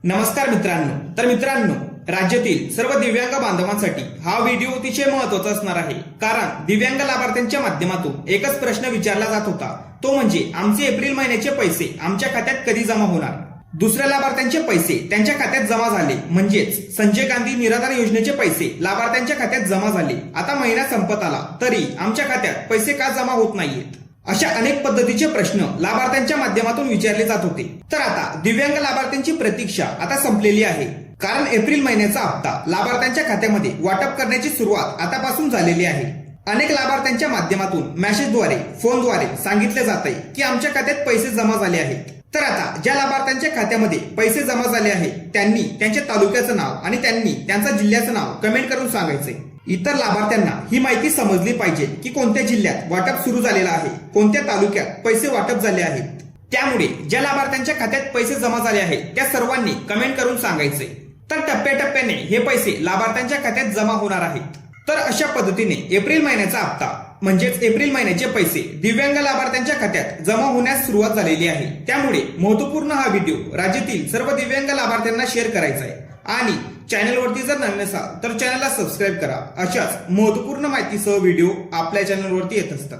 नमस्कार मित्रांनो, राज्यातील सर्व दिव्यांग बांधवांसाठी हा व्हिडिओ अतिशय महत्त्वाचा असणार आहे. कारण दिव्यांग लाभार्थ्यांच्या माध्यमातून एकच प्रश्न विचारला जात होता, तो म्हणजे आमचे एप्रिल महिन्याचे पैसे आमच्या खात्यात कधी जमा होणार. दुसऱ्या लाभार्थ्यांचे पैसे त्यांच्या खात्यात जमा झाले, म्हणजेच संजय गांधी निराधार योजनेचे पैसे लाभार्थ्यांच्या खात्यात जमा झाले. आता महिना संपत आला तरी आमच्या खात्यात पैसे का जमा होत नाहीयेत. अशा अनेक पद्धतीचे प्रश्न लाभार्थ्यांच्या माध्यमातून विचारले जात होते. तर आता दिव्यांग लाभार्थ्यांची प्रतीक्षा आता संपलेली आहे. कारण एप्रिल महिन्याचा हप्ता लाभार्थ्यांच्या खात्यामध्ये वाटप करण्याची सुरुवात आतापासून झालेली आहे. अनेक लाभार्थ्यांच्या माध्यमातून मेसेजद्वारे, फोनद्वारे सांगितले जात आहे की आमच्या खात्यात पैसे जमा झाले आहेत. तर आता ज्या लाभार्थ्यांच्या खात्यामध्ये पैसे जमा झाले आहेत त्यांनी त्यांच्या तालुक्याचं नाव आणि त्यांनी त्यांच्या जिल्ह्याचं नाव कमेंट करून सांगायचे. इतर लाभार्थ्यांना ही माहिती समजली पाहिजे की कोणत्या जिल्ह्यात वाटप सुरू झालेलं आहे, कोणत्या तालुक्यात पैसे वाटप झाले आहेत. त्यामुळे ज्या लाभार्थ्यांच्या खात्यात पैसे जमा झाले आहेत त्या सर्वांनी कमेंट करून सांगायचे. तर टप्प्याटप्प्याने हे पैसे लाभार्थ्यांच्या खात्यात जमा होणार आहेत. तर अशा पद्धतीने एप्रिल महिन्याचा हप्ता म्हणजेच एप्रिल महिन्याचे पैसे दिव्यांग लाभार्थ्यांच्या खात्यात जमा होण्यास सुरुवात झालेली आहे. त्यामुळे महत्त्वपूर्ण हा व्हिडिओ राज्यातील सर्व दिव्यांग लाभार्थ्यांना शेअर करायचा आहे. आणि चॅनलवरती जर नवीन असाल तर चॅनलला सबस्क्राईब करा. अशाच महत्त्वपूर्ण माहितीसह व्हिडिओ आपल्या चॅनलवरती येत असतात.